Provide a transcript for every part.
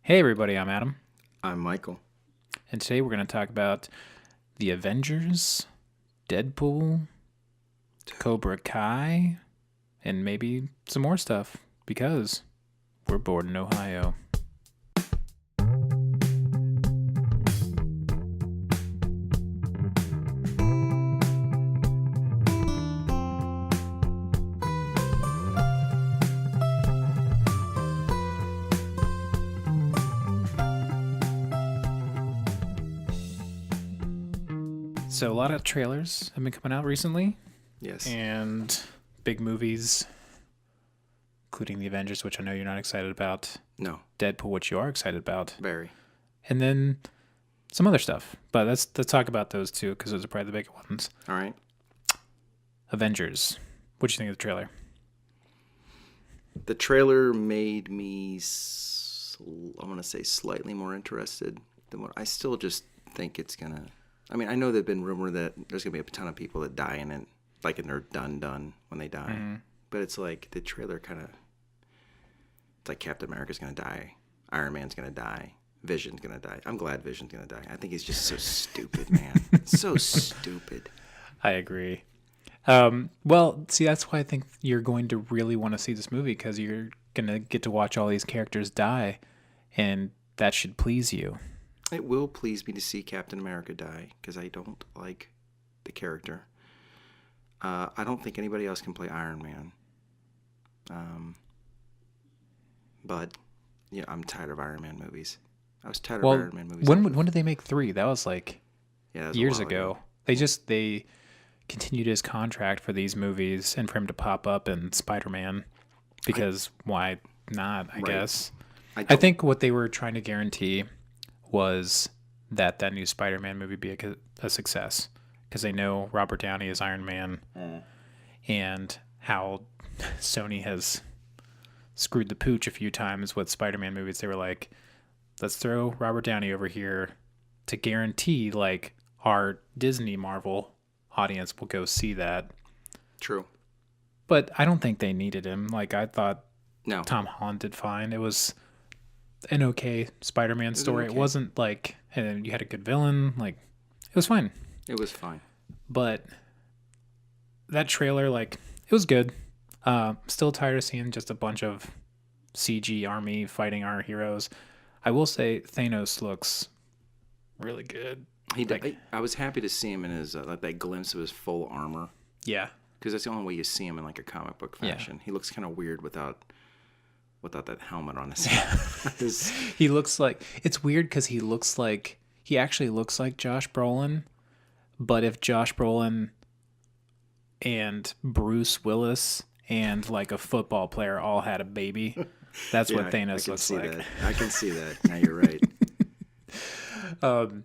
Hey everybody, I'm Adam, I'm Michael. and today we're going to talk about the Avengers, Deadpool, Cobra Kai, and maybe some more stuff because we're bored in Ohio. So a lot of trailers have been coming out recently, Yes. and big movies, including the Avengers, which I know you're not excited about, No. Deadpool, which you are excited about, Very. and then some other stuff. But let's talk about those two because those are probably the big ones. All right. Avengers. What do you think of the trailer? The trailer made me, I want to say, slightly more interested than what I still just think it's going to. I mean, I know there's been rumor that there's going to be a ton of people that die in it, like, and they're done when they die. Mm-hmm. But it's like the trailer kind of, it's like Captain America's going to die. Iron Man's going to die. Vision's going to die. I'm glad Vision's going to die. I think he's just so stupid, man. So stupid. I agree. Well, see, that's why I think you're going to really want to see this movie because you're going to get to watch all these characters die, and that should please you. It will please me to see Captain America die because I don't like the character. I don't think anybody else can play Iron Man. But yeah, I'm tired of Iron Man movies. I was tired of Iron Man movies. When did they make 3? That was like that was a years while ago. They continued his contract for these movies and for him to pop up in Spider-Man because why not? I guess. I think what they were trying to guarantee was that new Spider-Man movie be a success because they know Robert Downey is Iron Man and how Sony has screwed the pooch a few times with Spider-Man movies. They were like, let's throw Robert Downey over here to guarantee like our Disney Marvel audience will go see that. True. But I don't think they needed him. Like I thought No. Tom Holland did fine. It was an okay Spider-Man story. It wasn't like, and you had a good villain. Like, it was fine. It was fine. But that trailer, like, it was good. Still tired of seeing just a bunch of CG army fighting our heroes. I will say Thanos looks really good. I was happy to see him in his like that glimpse of his full armor. Yeah. Because that's the only way you see him in like a comic book fashion. He looks kind of weird without that helmet on his head. He looks like, it's weird because he actually looks like Josh Brolin, but if Josh Brolin and Bruce Willis and like a football player all had a baby, that's what Thanos looks like. I can see that. Now you're right. I'm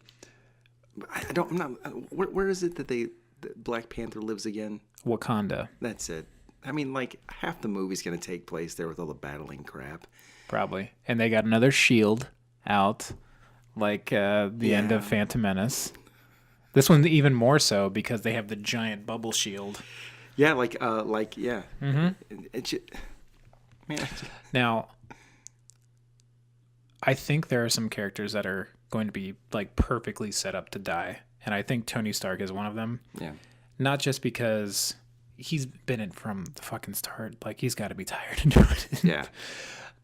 not. Where is it that Black Panther lives again? Wakanda. That's it. I mean, like, half the movie's going to take place there with all the battling crap. Probably. And they got another shield out, like the end of Phantom Menace. This one's even more so because they have the giant bubble shield. Yeah, yeah. Mm-hmm. Man. Now, I think there are some characters that are going to be, like, perfectly set up to die. And I think Tony Stark is one of them. Yeah. Not just because he's been in from the fucking start. Like, he's got to be tired of doing it. Yeah.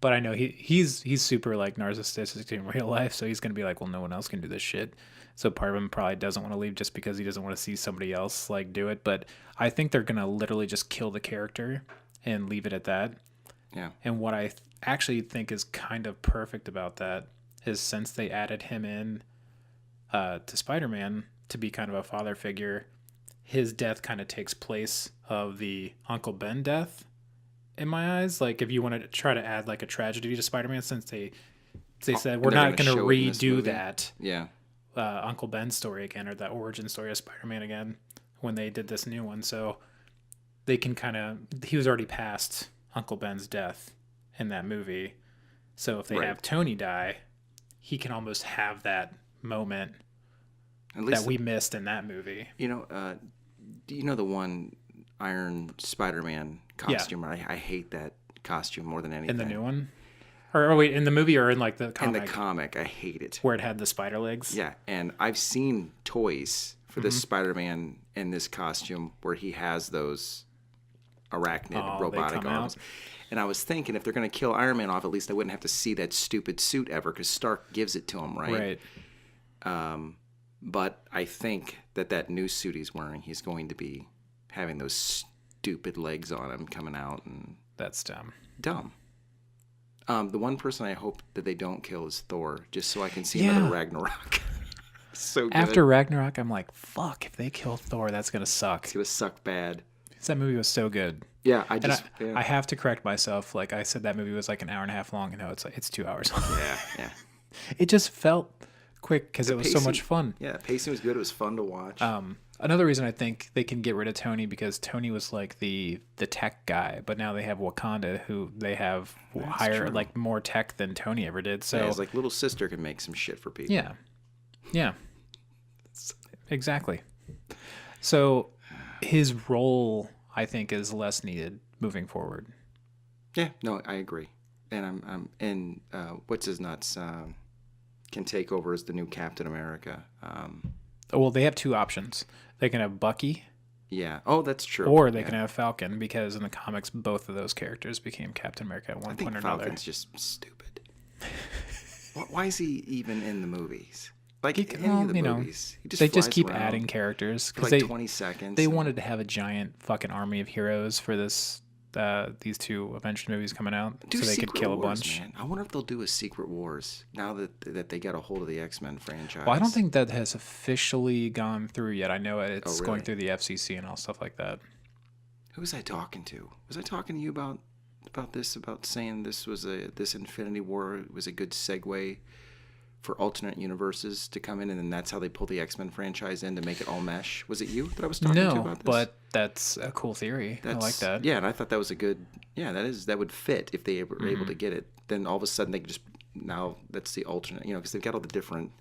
But I know he's super, like, narcissistic in real life, so he's going to be like, well, no one else can do this shit. So part of him probably doesn't want to leave just because he doesn't want to see somebody else, like, do it. But I think they're going to literally just kill the character and leave it at that. Yeah. And what I actually think is kind of perfect about that is since they added him in to Spider-Man to be kind of a father figure, his death kind of takes place of the Uncle Ben death in my eyes. Like, if you want to try to add like a tragedy to Spider-Man, since they said we're not going to redo that Uncle Ben story again, or that origin story of Spider-Man again when they did this new one. So they can he was already past Uncle Ben's death in that movie. So if they have Tony die, he can almost have that moment that we missed in that movie. You know, do you know the one Iron Spider-Man costume? Yeah. I hate that costume more than anything. In the new one? Or wait, in the movie or in like the In comic? the comic, I hate it. Where it had the spider legs? Yeah, and I've seen toys for this Spider-Man in this costume where he has those arachnid robotic arms. And I was thinking if they're going to kill Iron Man off, at least I wouldn't have to see that stupid suit ever because Stark gives it to him, right? Right. But I think that new suit he's wearing, he's going to be having those stupid legs on him coming out. And That's dumb. Dumb. The one person I hope that they don't kill is Thor, just so I can see another Ragnarok. So good. After Ragnarok, I'm like, fuck, if they kill Thor, that's going to suck. It's going to suck bad. Because that movie was so good. Yeah, I have to correct myself. Like I said, that movie was like an hour and a half long, and no, it's 2 hours long. Yeah. It just felt quick because it was so much fun. Yeah, pacing was good. It was fun to watch. Another reason I think they can get rid of Tony because Tony was like the tech guy, but now they have Wakanda, who they have higher, like more tech than Tony ever did. So his like little sister can make some shit for people. Yeah, exactly. So his role, I think, is less needed moving forward. Yeah, no, I agree. And what's his nuts can take over as the new Captain America. Well, they have two options. They can have Bucky. Yeah. Oh, that's true. Or they can have Falcon, because in the comics, both of those characters became Captain America at one point or another. Falcon's just stupid. Why is he even in the movies? Like in any of the movies, they just keep adding characters for like 20 seconds. They wanted to have a giant fucking army of heroes for these two Avengers movies coming out, so they could kill a bunch. Man. I wonder if they'll do a Secret Wars now that they got a hold of the X-Men franchise. Well, I don't think that has officially gone through yet. I know it's going through the FCC and all stuff like that. Who was I talking to? Was I talking to you about this? About saying this Infinity War was a good segue for alternate universes to come in, and then that's how they pull the X-Men franchise in to make it all mesh. Was it you that I was talking to about this? But that's a cool theory. I like that. Yeah, and I thought that was a good. Yeah, that would fit if they were able to get it. Then all of a sudden they could just now that's the alternate. Because they've got all the different,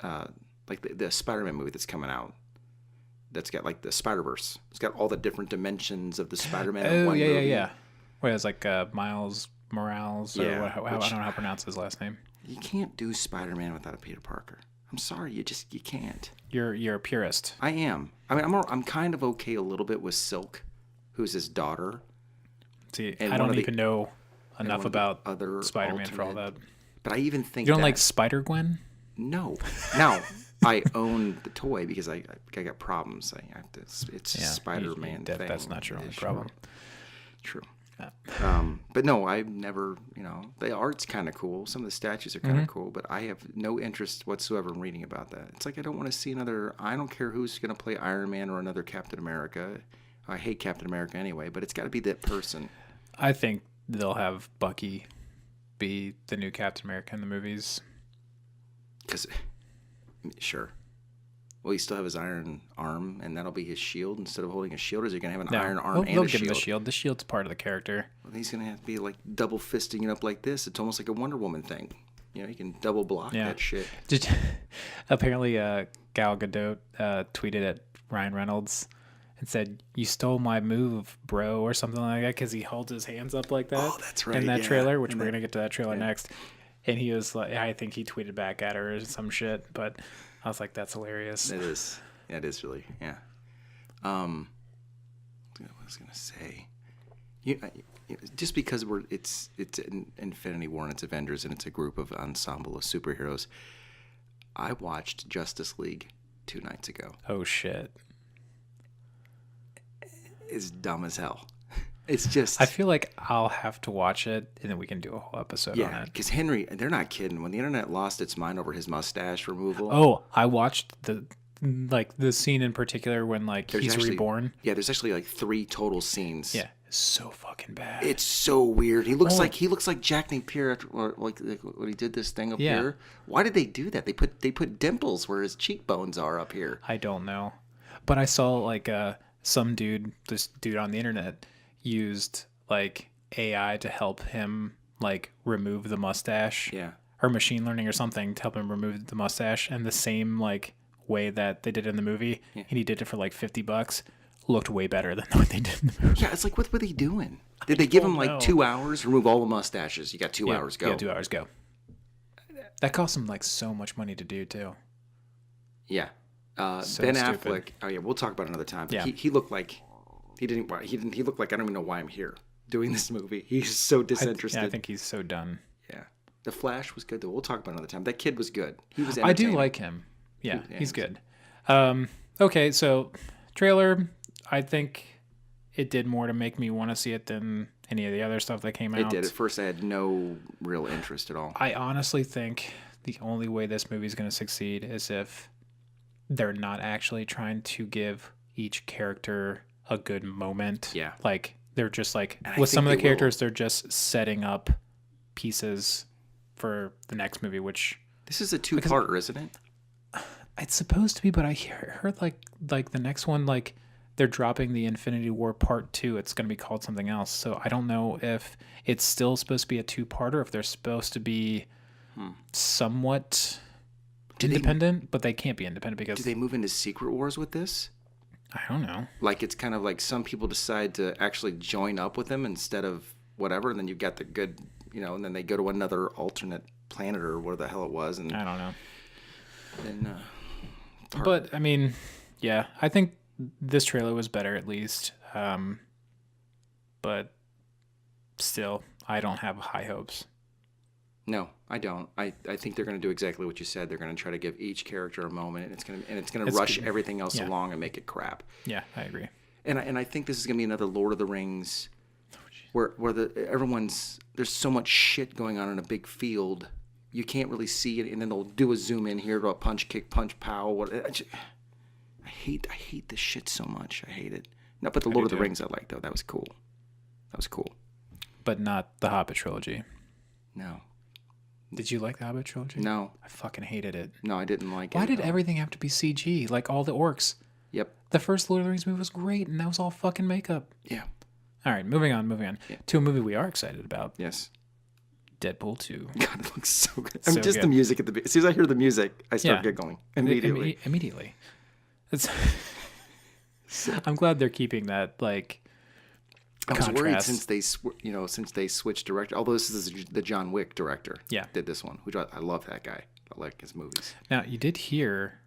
like the Spider-Man movie that's coming out. That's got like the Spider-Verse. It's got all the different dimensions of the Spider-Man. Oh, in one movie. yeah. Where it's like Miles Morales. Or I don't know how to pronounce his last name. You can't do Spider-Man without a Peter Parker. I'm sorry, you can't. You're a purist. I am. I mean, I'm kind of okay a little bit with Silk, who's his daughter. See, I don't even know enough about other Spider-Man for all that. But I even think you don't like Spider-Gwen? No. Now I own the toy because I got problems. I have to. It's Spider-Man thing. That's not your only problem. True. But no, I've never, the art's kind of cool. Some of the statues are kind of cool, but I have no interest whatsoever in reading about that. It's like I don't want to see I don't care who's going to play Iron Man or another Captain America. I hate Captain America anyway, but it's got to be that person. I think they'll have Bucky be the new Captain America in the movies. Sure. Will he still have his iron arm, and that'll be his shield instead of holding a shield? Or is he going to have an iron arm and a shield? They'll give him the shield. The shield's part of the character. Well, he's going to have to be like double fisting it up like this. It's almost like a Wonder Woman thing. You can double block that shit. Apparently, Gal Gadot tweeted at Ryan Reynolds and said, "You stole my move, bro," or something like that, because he holds his hands up like that. Oh, that's right. In that trailer, which we're going to get to that trailer next. And he was like, I think he tweeted back at her or some shit, but I was like, that's hilarious. It is. Yeah, it is really. Yeah. What was I going to say? Just because it's an Infinity War and it's Avengers and it's a group of ensemble of superheroes, I watched Justice League 2 nights ago. Oh, shit. It's dumb as hell. It's just... I feel like I'll have to watch it, and then we can do a whole episode on it. Yeah, because Henry, they're not kidding. When the internet lost its mind over his mustache removal... Oh, I watched the scene in particular when, he's reborn. Yeah, there's actually, 3 total scenes. Yeah, it's so fucking bad. It's so weird. He looks like Jack Napier, like when he did this thing up here. Why did they do that? They put dimples where his cheekbones are up here. I don't know. But I saw, this dude on the internet... used AI to help him remove the mustache, or machine learning or something to help him remove the mustache, and the same way that they did in the movie, and he did it for $50. looked way better than what they did in the movie. Yeah, it's like, what were they doing? Did they give him like know. 2 hours? Remove all the mustaches. You got 2 hours. Go. Yeah, 2 hours, go. That cost them like so much money to do too. Yeah. So Ben stupid. Affleck. Oh yeah, we'll talk about it another time. But Yeah. he looked like he looked like I don't even know why I'm here doing this movie. He's so disinterested. I think he's so done. Yeah. The Flash was good though. We'll talk about it another time. That kid was good. He was. I do entertaining. like him. Yeah, he's good. Okay, so trailer. I think it did more to make me want to see it than any of the other stuff that came out. It did. At first, I had no real interest at all. I honestly think the only way this movie is going to succeed is if they're not actually trying to give each character a good moment. Yeah. Like they're just like And I with some think of the they characters, they're just setting up pieces for the next movie, which This is a 2-parter, isn't it? it's supposed to be, but I heard like the next one, like they're dropping the Infinity War Part 2. It's going to be called something else. So I don't know if it's still supposed to be a 2-parter, if they're supposed to be somewhat independent, but they can't be independent because Do they move into Secret Wars with this? I don't know. Like it's kind of like some people decide to actually join up with them instead of whatever, and then you got the good, and then they go to another alternate planet or whatever the hell it was, and I don't know. then. But I mean, yeah, I think this trailer was better at least. But still, I don't have high hopes. No, I don't. I think they're going to do exactly what you said. They're going to try to give each character a moment, and it's going to rush everything else along and make it crap. Yeah, I agree. And I think this is going to be another Lord of the Rings, where there's so much shit going on in a big field, you can't really see it, and then they'll do a zoom in here to a punch, kick, punch, pow. I hate this shit so much. I hate it. No, but the Lord of the Rings I liked though. That was cool. But not the Hobbit trilogy. No. Did you like the Hobbit trilogy? No. I fucking hated it. No, I didn't like it. Why did everything have to be CG? Like all the orcs. Yep. The first Lord of the Rings movie was great, and that was all fucking makeup. Yeah. All right, moving on Yeah. to a movie we are excited about. Yes. Deadpool 2. God, it looks so good. So just good. the music at as soon as I hear the music, I start Yeah. giggling immediately. Immediately. It's I'm glad they're keeping that like I was worried contrast. since they switched director. Although this is the John Wick director. Yeah. Did this one, which I love that guy. I like his movies. Now, you did hear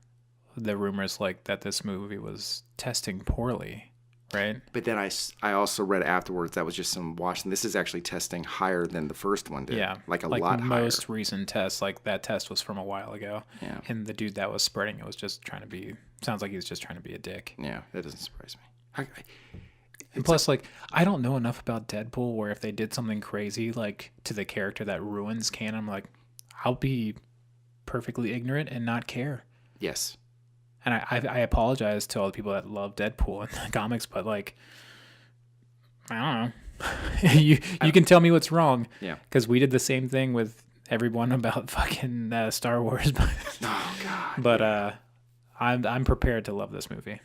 the rumors like that this movie was testing poorly, right? But then I also read afterwards that was just some washing. This is actually testing higher than the first one did. Yeah. Like like lot higher. most recent tests, like that test was from a while ago. Yeah. And the dude that was spreading it was just trying to be sounds like he was just trying to be a dick. Yeah, that doesn't surprise me. And plus, like, I don't know enough about Deadpool where if they did something crazy, like, to the character that ruins canon, I'm like, I'll be perfectly ignorant and not care. Yes. And I apologize to all the people that love Deadpool in the comics, but, like, I don't know. you can tell me what's wrong. Yeah. Because we did the same thing with everyone about fucking Star Wars. Oh, God. But I'm prepared to love this movie.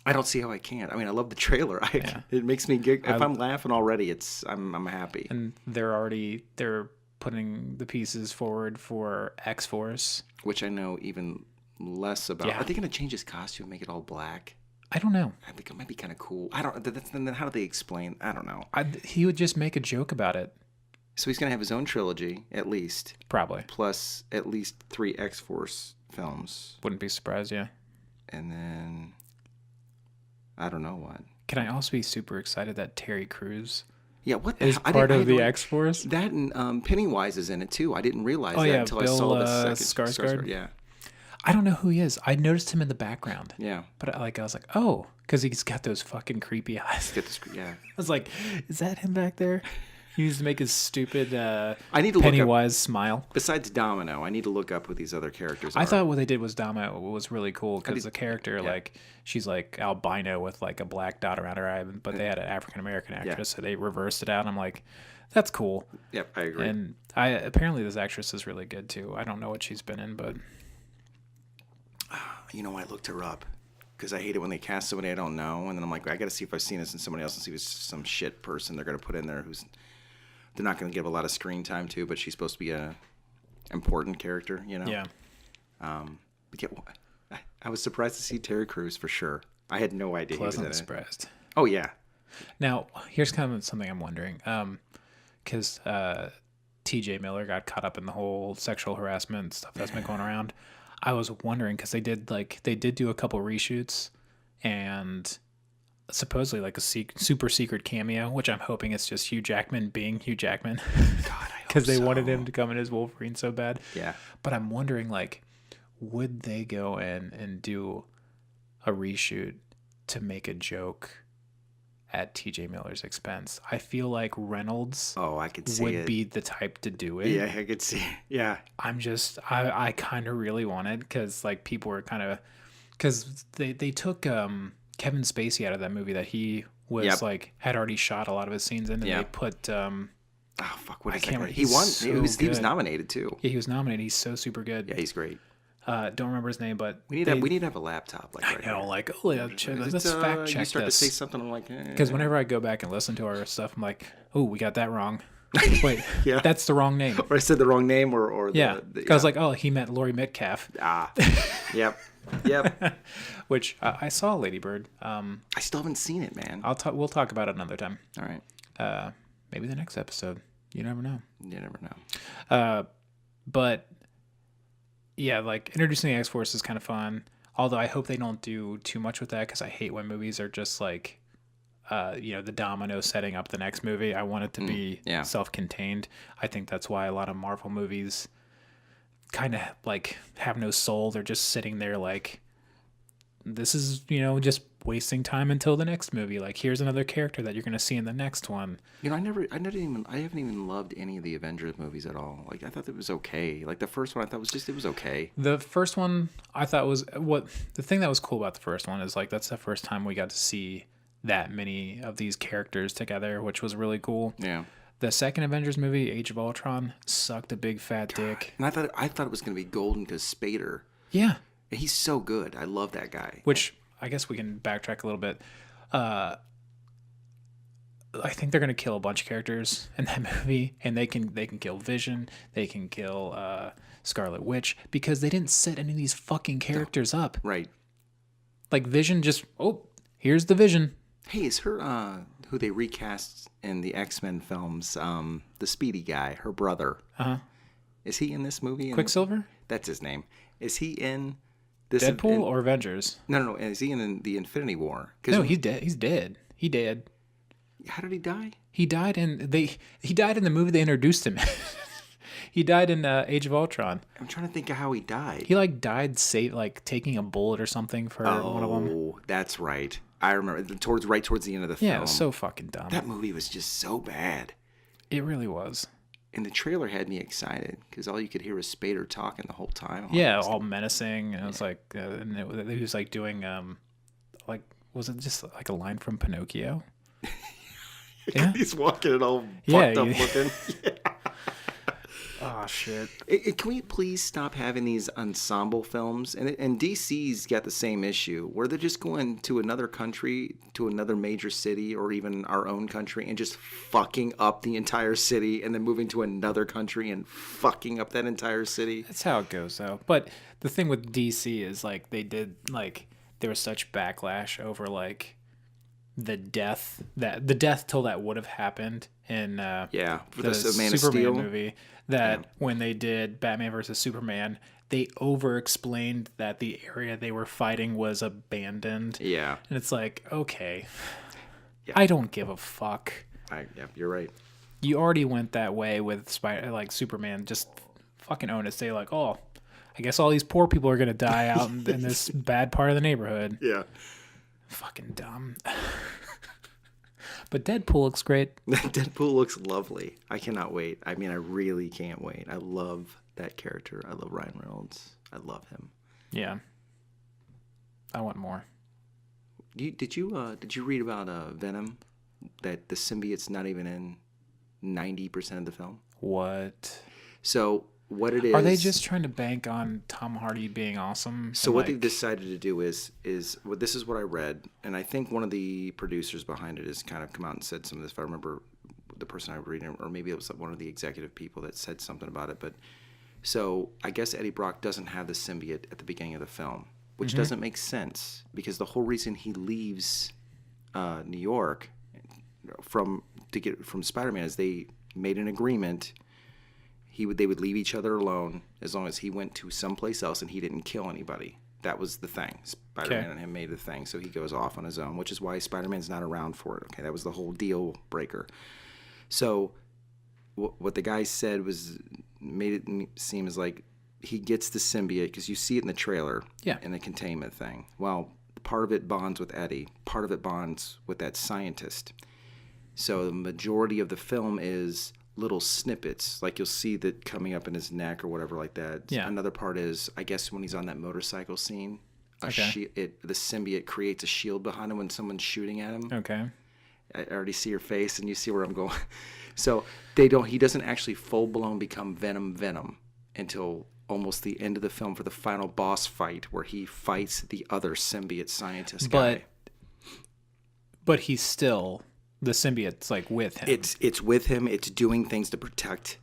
I don't see how I can't. I mean, I love the trailer. It makes me giggle. If I'm laughing already, I'm happy. And they're putting the pieces forward for X-Force. Which I know even less about. Yeah. Are they going to change his costume and make it all black? I don't know. I think it might be kind of cool. I don't. Then how do they explain? I don't know. He would just make a joke about it. So he's going to have his own trilogy, at least. Probably. Plus at least 3 X-Force films. Wouldn't be surprised, yeah. And then I don't know what. Can I also be super excited that Terry Crews Yeah, what the is hell? part of the X-Force? That and Pennywise is in it too. I didn't realize Oh, that yeah, until I Bill, saw the second Skarsgård? Yeah, I don't know who he is. I noticed him in the background. yeah. But I was like, oh, because he's got those fucking creepy eyes. Get the screen. Yeah. I was like, is that him back there? He used to make his stupid I need to look up. Pennywise smile. Besides Domino, I need to look up who these other characters are. I thought what they did was Dama was really cool because the character, like, she's like albino with like a black dot around her eye, but they had an African American actress, so they reversed it out. And I'm like, that's cool. Yep, I agree. And apparently this actress is really good too. I don't know what she's been in, but You know, I looked her up because I hate it when they cast somebody I don't know, and then I'm like, I got to see if I've seen this in somebody else and see if it's some shit person they're going to put in there who's they're not going to give a lot of screen time to, but she's supposed to be a important character, you know? yeah. But yeah, I was surprised to see Terry Crews for sure. I had no idea he was in Pleasantly it. surprised. Oh yeah. Now, here's kind of something I'm wondering. Because TJ Miller got caught up in the whole sexual harassment stuff that's been going around. I was wondering because they did do a couple reshoots and supposedly like a super secret cameo, which I'm hoping it's just Hugh Jackman being Hugh Jackman. God, I hope Because they so. wanted him to come in as Wolverine so bad. Yeah. But I'm wondering, like, would they go in and do a reshoot to make a joke at TJ Miller's expense? I feel like Reynolds Oh, I could see would it. be the type to do it. Yeah, I could see. Yeah. I kind of really wanted, because like people were kind of, because they took Kevin Spacey out of that movie that he was Yep. like had already shot a lot of his scenes in, and Yeah. they put Oh fuck! What I is that can't guy? remember. He He's won. so He was good. nominated too. Yeah, he was nominated. He's so super good. Yeah, he's great. Don't remember his name, but We need to have a laptop like right I know, here. like, oh yeah, let's fact check You start this. to say something, I'm like, Because whenever I go back and listen to our stuff, I'm like, oh, we got that wrong. Wait, Yeah. that's the wrong name. or I said the wrong name, or Yeah, the, I was like, oh, he meant Laurie Metcalf, yep, yep. which I saw Lady Bird. I still haven't seen it, man. We'll talk about it another time. All right, Maybe the next episode. You never know. you never know. But yeah, like introducing the X-Force is kind of fun. Although I hope they don't do too much with that, because I hate when movies are just like, the domino setting up the next movie. I want it to be yeah. self-contained. I think that's why a lot of Marvel movies kind of like have no soul. They're just sitting there like, this is, just wasting time until the next movie. Like, here's another character that you're going to see in the next one. I haven't even loved any of the Avengers movies at all. Like, I thought it was okay. Like, the first one I thought it was okay. The first one I thought the thing that was cool about the first one is like, that's the first time we got to see that many of these characters together, which was really cool. Yeah. The second Avengers movie, Age of Ultron, sucked a big fat dick. And I thought it was going to be golden because Spader. Yeah. And he's so good. I love that guy. Which I guess we can backtrack a little bit. I think they're gonna kill a bunch of characters in that movie, and they can kill Vision, they can kill Scarlet Witch, because they didn't set any of these fucking characters up. Right. Like Vision, just here's the Vision. Hey, is her who they recast in the X-Men films, the Speedy guy, her brother? Is he in this movie? Quicksilver? That's his name. Is he in this Deadpool or Avengers? No. Is he in the Infinity War? No, he's dead. He's dead. He did. How did he die? He died in the movie they introduced him in. He died in Age of Ultron. I'm trying to think of how he died. He died taking a bullet or something for one of them. Oh, that's right. I remember towards the end of the film. Yeah, it was so fucking dumb. That movie was just so bad. It really was. And the trailer had me excited because all you could hear was Spader talking the whole time. Yeah, all menacing, and it was like, and he was like doing, was it just like a line from Pinocchio? Yeah, He's walking it all fucked up looking. Oh shit. Can we please stop having these ensemble films? And DC's got the same issue where they're just going to another country, to another major city, or even our own country, and just fucking up the entire city, and then moving to another country and fucking up that entire city. That's how it goes, though. But the thing with DC is there was such backlash over the death toll that would have happened in For the the Man of Superman Steel movie, that when they did Batman versus Superman, they over-explained that the area they were fighting was abandoned. Yeah. And it's like, okay, Yeah. I don't give a fuck. You're right. You already went that way with Superman. Just fucking own it. Say I guess all these poor people are gonna die out in this bad part of the neighborhood. Yeah. Fucking dumb. But Deadpool looks great. Deadpool looks lovely. I cannot wait. I mean, I really can't wait. I love that character. I love Ryan Reynolds. I love him. Yeah. I want more. Did you read about Venom? That the symbiote's not even in 90% of the film. What? So what it is? Are they just trying to bank on Tom Hardy being awesome? So what they've decided to do is well, this is what I read, and I think one of the producers behind it has kind of come out and said some of this. If I remember the person I was reading, or maybe it was one of the executive people that said something about it. But so I guess Eddie Brock doesn't have the symbiote at the beginning of the film. which doesn't make sense because the whole reason he leaves New York from Spider-Man is they made an agreement. They would leave each other alone as long as he went to someplace else and he didn't kill anybody. That was the thing. Spider-Man and him made the thing, so he goes off on his own, which is why Spider-Man's not around for it. Okay, that was the whole deal breaker. So what the guy said made it seem as like he gets the symbiote because you see it in the trailer, in the containment thing. Well, part of it bonds with Eddie, part of it bonds with that scientist. So the majority of the film is little snippets, like you'll see that coming up in his neck or whatever like that. Yeah. Another part is, I guess, when he's on that motorcycle scene, the symbiote creates a shield behind him when someone's shooting at him. Okay. I already see your face, and you see where I'm going. So he doesn't actually full blown become Venom until almost the end of the film for the final boss fight, where he fights the other symbiote scientist guy. But he's still. The symbiote's like with him. It's with him. It's doing things to protect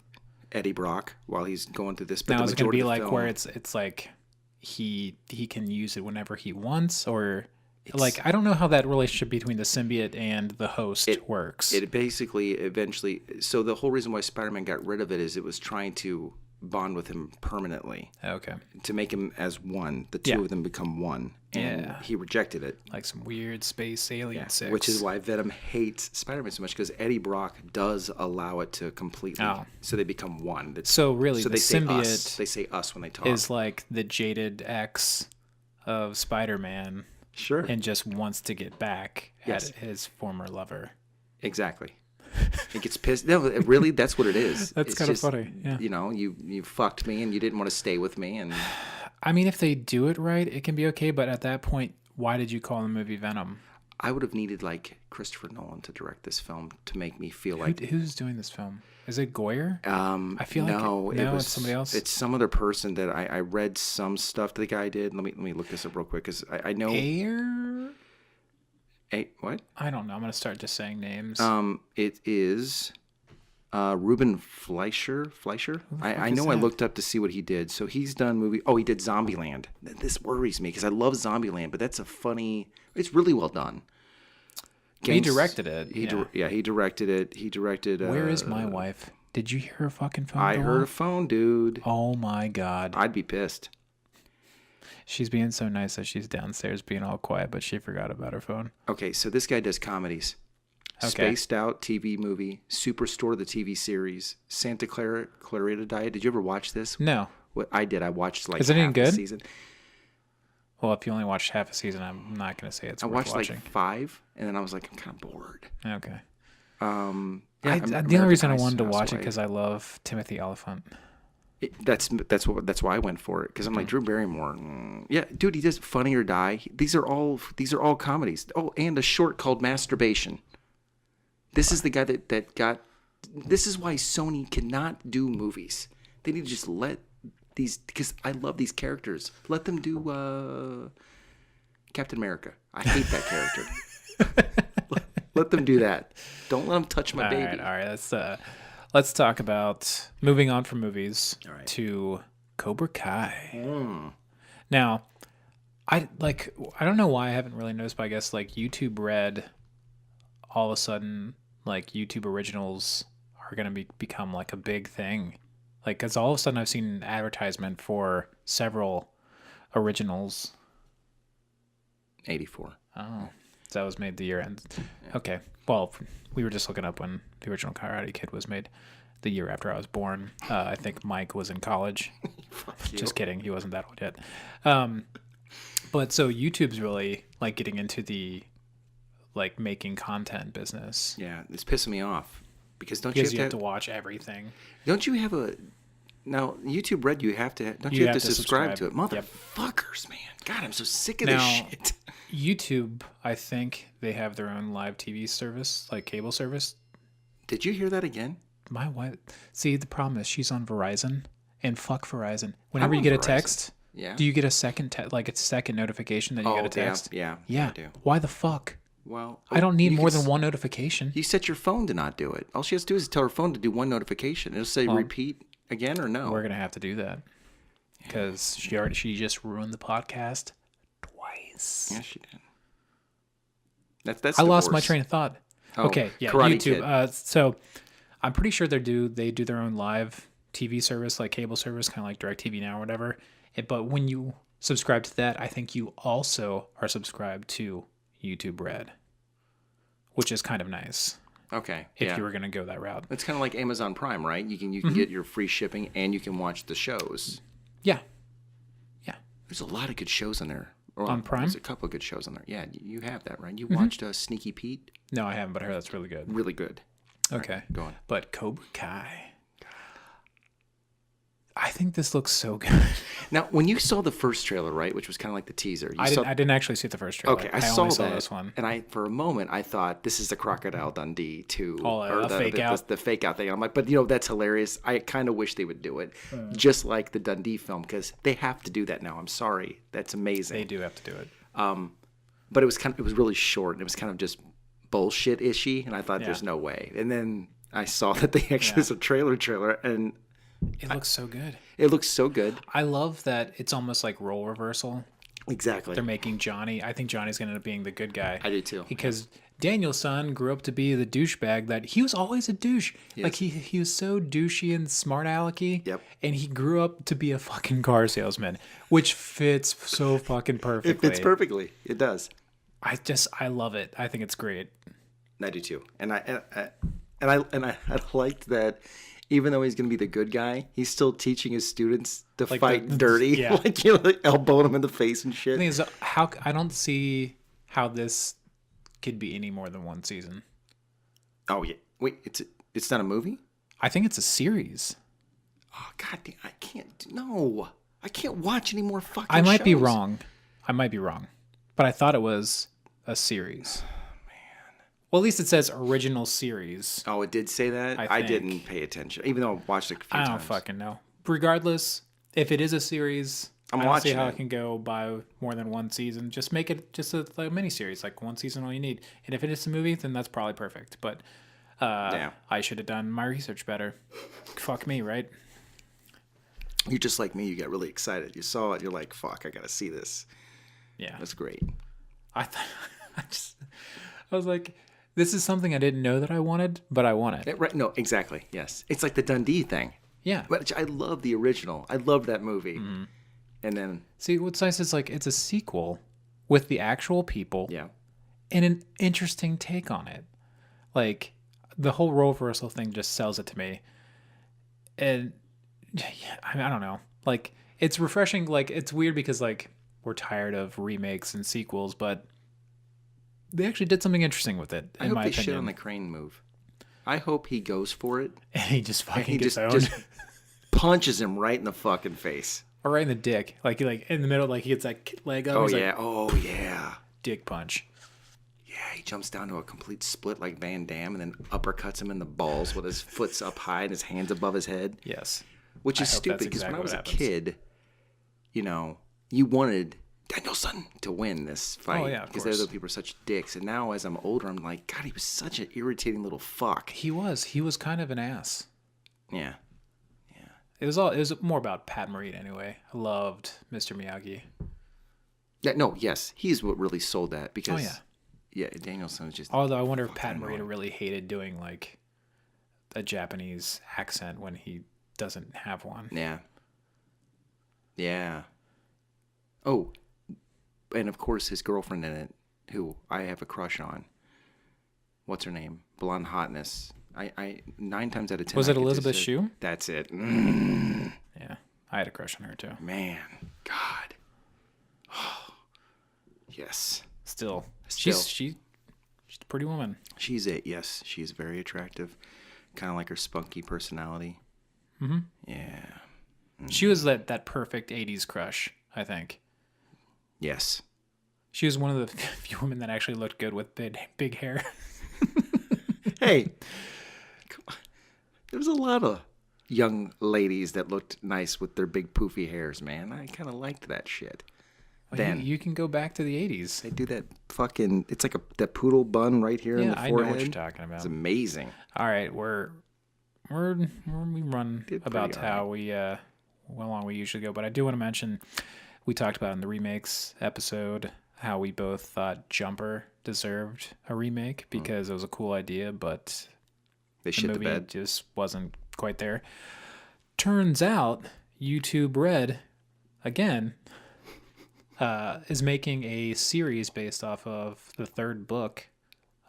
Eddie Brock while he's going through this. But now is it going to be like where it's like he can use it whenever he wants, or like I don't know how that relationship between the symbiote and the host works. It basically eventually. So the whole reason why Spider-Man got rid of it is it was trying to bond with him permanently. Okay. To make him as one. The two of them become one. And he rejected it. Like some weird space alien sex. Which is why Venom hates Spider-Man so much, because Eddie Brock does allow it to completely. Oh. So they become one. So really, the symbiote they say us when they talk. Is like the jaded ex of Spider-Man. Sure. And just wants to get back at his former lover. Exactly. It gets pissed. No, really, that's what it is. That's kind of funny. Yeah. You know, you fucked me and you didn't want to stay with me. And I mean, if they do it right, it can be okay. But at that point, why did you call the movie Venom? I would have needed like Christopher Nolan to direct this film to make me feel like. Who's doing this film? Is it Goyer? I feel like it's somebody else. It's some other person that I read some stuff the guy did. Let me look this up real quick because I know. What? I don't know. I'm gonna start just saying names. It is Ruben Fleischer. I know. I looked up to see what he did. So he's done movie. Oh, he did Zombieland. This worries me because I love Zombieland, but that's a funny. It's really well done. He directed it. He directed it. He directed. Where is my wife? Did you hear her fucking phone? I heard a phone, dude. Oh my god. I'd be pissed. She's being so nice that she's downstairs being all quiet, but she forgot about her phone. Okay, so this guy does comedies. Okay. Spaced Out TV movie, Superstore the TV series, Santa Clarita Diet. Did you ever watch this? No. What I did, I watched like Is it any good? A season. Well, if you only watched half a season, I'm not going to say it's worth watching. I watched like 5, and then I was like, I'm kind of bored. Okay. The only reason I wanted to watch it because I love Timothy Oliphant. That's why I went for it, because I'm like Drew Barrymore. Yeah, dude, he does Funny or Die. These are all comedies. Oh, and a short called Masturbation. This is the guy that got. This is why Sony cannot do movies. They need to just let these, because I love these characters. Let them do Captain America. I hate that character. Let them do that. Don't let them touch my baby. All right. Let's talk about moving on from movies to Cobra Kai. Now, I don't know why I haven't really noticed, but I guess like YouTube Red, all of a sudden, like YouTube originals are going to become like a big thing. Like, because all of a sudden I've seen an advertisement for several originals. 84. Oh, so that was made the year end. Yeah. Okay. Well, we were just looking up when the original Karate Kid was made, the year after I was born. I think Mike was in college. Just kidding. He wasn't that old yet. But so YouTube's really like getting into the like making content business. Yeah, it's pissing me off because you have to watch everything. Don't you have a now YouTube Red? You have to you have to subscribe to it, motherfuckers, man. God, I'm so sick of this shit. YouTube, I think they have their own live TV service, like cable service. Did you hear that again? My wife. See, the problem is she's on Verizon, and fuck Verizon. Whenever you get a text, do you get a second second notification that you get a text? Yeah. I do. Why the fuck? Well, I don't need more than one notification. You set your phone to not do it. All she has to do is tell her phone to do one notification. It'll say repeat again or no. We're gonna have to do that because she just ruined the podcast Nice. Yeah, she did. That's. I lost my divorce. train of thought. Oh, Okay, yeah, Karate YouTube. Kid. So I'm pretty sure they do their own live TV service, like cable service, kind of like DirecTV Now or whatever. But when you subscribe to that, I think you also are subscribed to YouTube Red, which is kind of nice Okay. if Yeah. you were going to go that route. It's kind of like Amazon Prime, right? You can get your free shipping and you can watch the shows. Yeah, yeah. There's a lot of good shows on there. Or, On Prime? There's a couple of good shows on there. Yeah, you have that, right? You watched Sneaky Pete? No, I haven't, but I heard that's really good. Really good. Okay, Right, go on. but Cobra Kai. I think this looks so good. Now, when you saw the first trailer, right, which was kind of like the teaser, I didn't actually see the first trailer. Okay, I saw only that, this one. and for a moment I thought this is the Crocodile Dundee 2, Oh, the fake out. the fake out thing. I'm like, but that's hilarious. I kind of wish they would do it, just like the Dundee film, because they have to do that now. I'm sorry, that's amazing. They do have to do it. But it was really short, and it was kind of just bullshit-ishy, and I thought Yeah. there's no way. And then I saw that they actually was a trailer, and It looks so good. it looks so good. I love that it's almost like role reversal. Exactly. They're making Johnny. I think Johnny's going to end up being the good guy. I do too. Because Daniel's son grew up to be the douchebag that he was always a douche. Like he was so douchey and smart alecky. Yep. And he grew up to be a fucking car salesman, which fits so fucking perfectly. It fits perfectly. It does. I love it. I think it's great. I do too. And I liked that. Even though he's going to be the good guy, he's still teaching his students to Like fight the- dirty, yeah. like elbowing him in the face and shit. The thing is, I don't see how this could be any more than one season. Oh yeah, wait, it's not a movie? I think it's a series. Oh god damn, I can't. No, I can't watch any more fucking. I might be shows. wrong. But I thought it was a series. Well, at least it says original series. Oh, it did say that. I I think. didn't pay attention, even though I watched it a few I don't times. fucking know. Regardless, if it is a series, I'm I don't see watching how it. it can go by more than one season. Just make it just a mini series, like one season all you need. And if it is a movie, then that's probably perfect. But Yeah. I should have done my research better. Fuck me, right? You're just like me. You got really excited. You saw it. You're like, "Fuck, I gotta see this." Yeah. That's great. I thought I was like, this is something I didn't know that I wanted, but I want it. Right? No, exactly. Yes, it's like the Dundee thing. Yeah. But I love the original. I love that movie. Mm-hmm. And then See, what's nice is like it's a sequel with the actual people yeah, and an interesting take on it. Like the whole role reversal thing just sells it to me. And yeah, I mean, I don't know. Like it's refreshing. Like it's weird because like we're tired of remakes and sequels, but they actually did something interesting with it. I In hope my they opinion, shit on the Crane move. I hope he goes for it. and he just And fucking he gets just owned. punches him right in the fucking face. Or right in the dick, like in the middle, like he gets that leg up. Oh he's yeah, like, oh yeah. dick punch. Yeah, he jumps down to a complete split like Van Damme and then uppercuts him in the balls with his foot's up high and his hands above his head. Yes, Which is I hope stupid that's because when I exactly was a what happens. kid, you wanted Danielson to win this fight. Oh, yeah, of because course. those people were such dicks. And now as I'm older, I'm like, God, he was such an irritating little fuck. he was kind of an ass. Yeah. It was more about Pat Morita anyway. I loved Mr. Miyagi. No, yes, he's what really sold that because, Oh, yeah. Danielson was just. Although I wonder if Pat fucking Morita annoying. really hated doing like a Japanese accent when he doesn't have one. Yeah. Yeah. Oh, and of course his girlfriend in it, who I have a crush on. What's her name? Blonde hotness. I 9 times out of 10. Was I it could Elizabeth just say, Shue? That's it. Yeah, I had a crush on her too. Man, God. Yes. Still. Still. She's a pretty woman. She's it. Yes, she's very attractive. Kind of like her spunky personality. Mm-hmm. Yeah. She was that perfect '80s crush. I think Yes. she was one of the few women that actually looked good with big hair. Hey, come on. There was a lot of young ladies that looked nice with their big poofy hairs, man. I kind of liked that shit. Well, Then you can go back to the '80s. they do that fucking. It's like that poodle bun right here in Yeah, the I know forehead. what you're talking about. It's amazing. All right, we run Did about pretty how we how long we usually go, but I do want to mention we talked about in the remakes episode how we both thought Jumper deserved a remake because it was a cool idea, but They the shit the movie bed. just wasn't quite there. Turns out YouTube Red, again, is making a series based off of the third book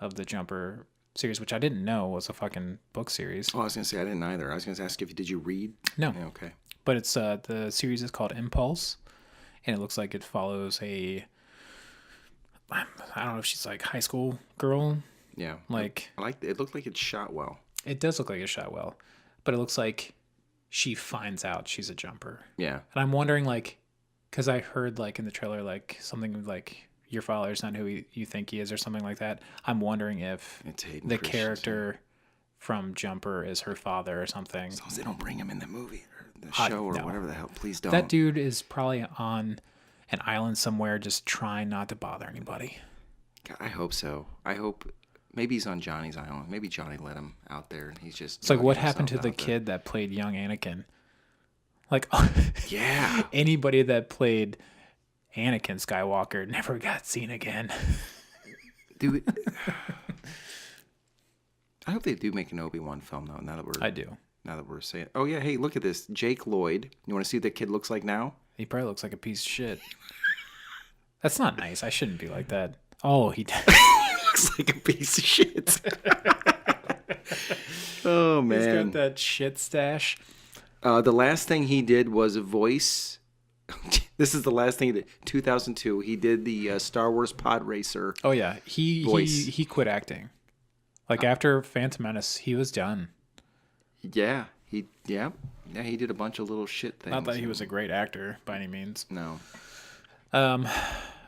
of the Jumper series, which I didn't know was a fucking book series. Oh, I was gonna say I didn't either. I was gonna ask did you read? No. Yeah, okay. But it's the series is called Impulse, and it looks like it follows I don't know if she's like high school girl. Yeah. Like It looked like it's shot well. it does look like it's shot well, but it looks like she finds out she's a jumper. Yeah. And I'm wondering, like, because I heard like in the trailer like something like your father's not who you think he is or something like that. I'm wondering if It's Hayden the Christensen. character from Jumper is her father or something. As long as they don't bring him in the movie or the show or no. whatever the hell, please don't. That dude is probably on an island somewhere just trying not to bother anybody. God, I hope so. I hope maybe he's on Johnny's island. Maybe Johnny let him out there and he's just. It's like what drugging happened to himself the out there. kid that played young Anakin? Like, Yeah. anybody that played Anakin Skywalker never got seen again. Dude. I hope they do make an Obi-Wan film though. I do. Now that we're saying, oh yeah, hey, look at this, Jake Lloyd. You want to see what the kid looks like now? He probably looks like a piece of shit. That's not nice. I shouldn't be like that. Oh, he Looks like a piece of shit. Oh man, he's got that shit stash. the last thing he did was voice. This is the last thing he did. 2002. He did the Star Wars Pod Racer. Oh yeah, Voice. he quit acting. Like after Phantom Menace, he was done. Yeah, he did a bunch of little shit things. Not that he was a great actor by any means. No.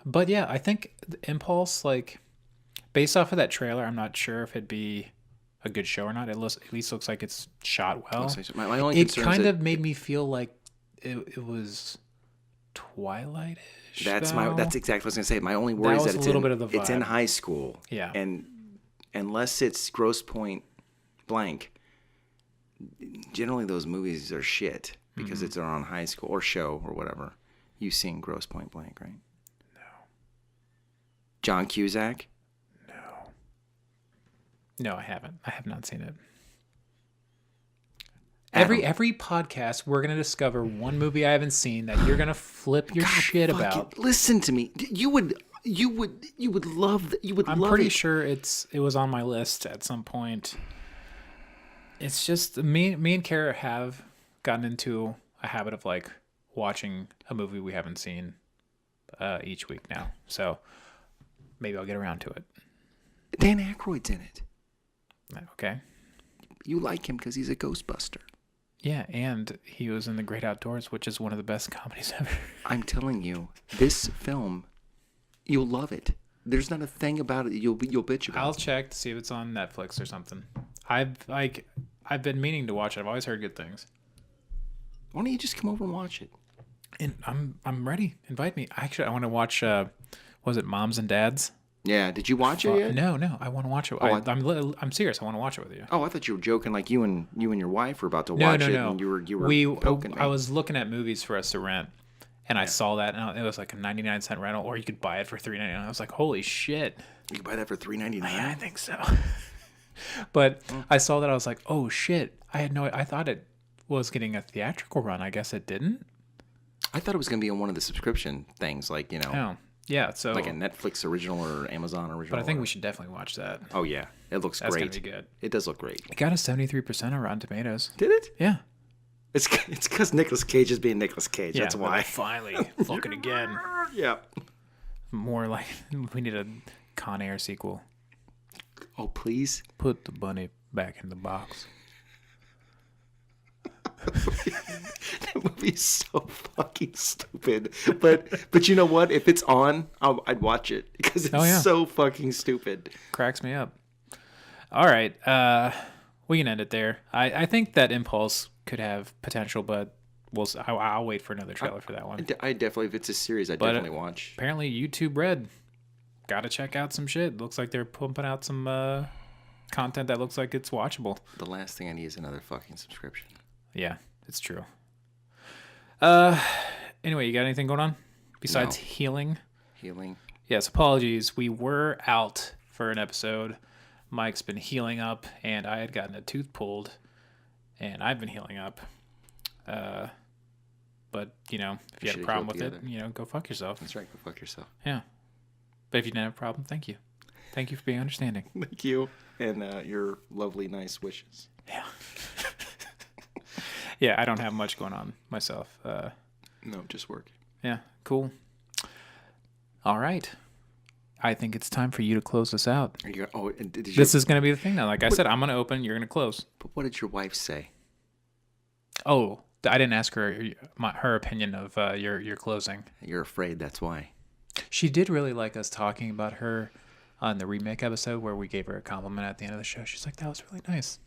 But yeah, I think the Impulse, like, based off of that trailer, I'm not sure if it'd be a good show or not. At least looks like it's shot well. My only It concern kind is of made me feel like it was Twilight-ish. that's though. that's exactly what I was gonna say. My only worry is was that a it's little in, bit of the it's in vibe. high school. Yeah. And unless it's Grosse Point blank, generally those movies are shit because Mm-hmm. it's on high school or show or whatever. You've seen Grosse Point blank, right? No. John Cusack. No, I haven't. I have not seen it. Adam. Every podcast, we're gonna discover one movie I haven't seen that you're gonna flip your shit Fuck about. it. Listen to me. You would love that. You would I'm love pretty it. sure it was on my list at some point. It's just me and Kara have gotten into a habit of like watching a movie we haven't seen each week now. So maybe I'll get around to it. Dan Aykroyd's in it. Okay. You like him because he's a Ghostbuster. Yeah, and he was in The Great Outdoors, which is one of the best comedies ever. I'm telling you, this film, you'll love it. There's not a thing about it that you'll bitch about. I'll check to see if it's on Netflix or something. I've been meaning to watch it. I've always heard good things. Why don't you just come over and watch it? And I'm ready. Invite me. Actually, I want to watch. Was it Moms and Dads? Yeah. Did you watch it yet? No. I want to watch it. I'm serious. I want to watch it with you. Oh, I thought you were joking. Like you and your wife were about to watch it, No. and you were poking me. I was looking at movies for us to rent, and I saw that, and it was like a 99-cent rental, or you could buy it for $3.99. I was like, holy shit! You can buy that for $3.99. Yeah, I think so. But I saw that, I was like, oh shit! I thought it was getting a theatrical run. I guess it didn't. I thought it was going to be on one of the subscription things, like Oh, yeah. So like a Netflix original or Amazon original. but I think we should definitely watch that. Oh yeah, it looks That's great. gonna be good. It does look great. It got a 73% on Rotten Tomatoes. Did it? Yeah. It's because Nicolas Cage is being Nicolas Cage. That's Yeah, why. Finally, fucking again. Yeah. More like we need a Con Air sequel. Oh please. Put the bunny back in the box. That movie's so fucking stupid. But you know what? If it's on, I'd watch it because it's so fucking stupid. Cracks me up. All right, we can end it there. I think that Impulse could have potential, but I'll wait for another trailer for that one. I definitely, if it's a series, I definitely watch. Apparently, YouTube Red. Got to check out some shit. Looks like they're pumping out some content that looks like it's watchable. The last thing I need is another fucking subscription. Yeah, it's true. Anyway, you got anything going on besides No. healing? Healing. Yes, apologies. We were out for an episode. Mike's been healing up, and I had gotten a tooth pulled, and I've been healing up. But, you know, if you had a should've problem healed with it, together. you know, go fuck yourself. That's right. Go fuck yourself. Yeah. But if you didn't have a problem, thank you. Thank you for being understanding. Thank you. And your lovely, nice wishes. Yeah. Yeah, I don't have much going on myself. No, just work. Yeah, cool. All right. I think it's time for you to close this out. This is going to be the thing now. Like I said, I'm going to open, you're going to close. But what did your wife say? Oh, I didn't ask her her opinion of your closing. You're afraid, that's why. She did really like us talking about her on the remake episode where we gave her a compliment at the end of the show. She's like, that was really nice.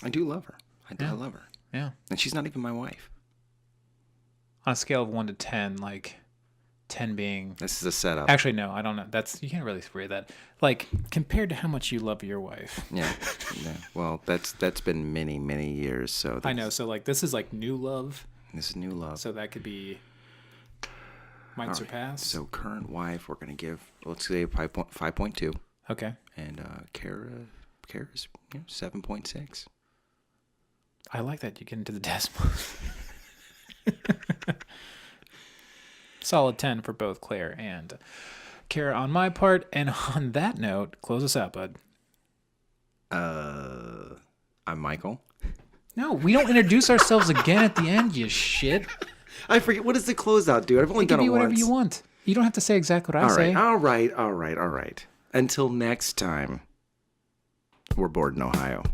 I do love her. I love her. Yeah. And she's not even my wife. On a scale of 1 to 10, like 10 being... This is a setup. Actually, no, I don't know. You can't really rate that. Like, compared to how much you love your wife. Yeah. Well, that's been many, many years. So I know. So, like, this is like new love. This is new love. So that could be... Might surpass. So current wife, we're going to give, let's say 5.2. Okay. And Kara's 7.6. I like that you get into the decimals. Solid 10 for both Claire and Kara on my part. And on that note, close us out, bud. I'm Michael. No, we don't introduce ourselves again at the end, you shit. I forget. What does the closeout do? I've only done it once. Whatever you want. You don't have to say exactly what I say. All right. Until next time, we're bored in Ohio.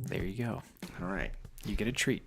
There you go. All right. You get a treat.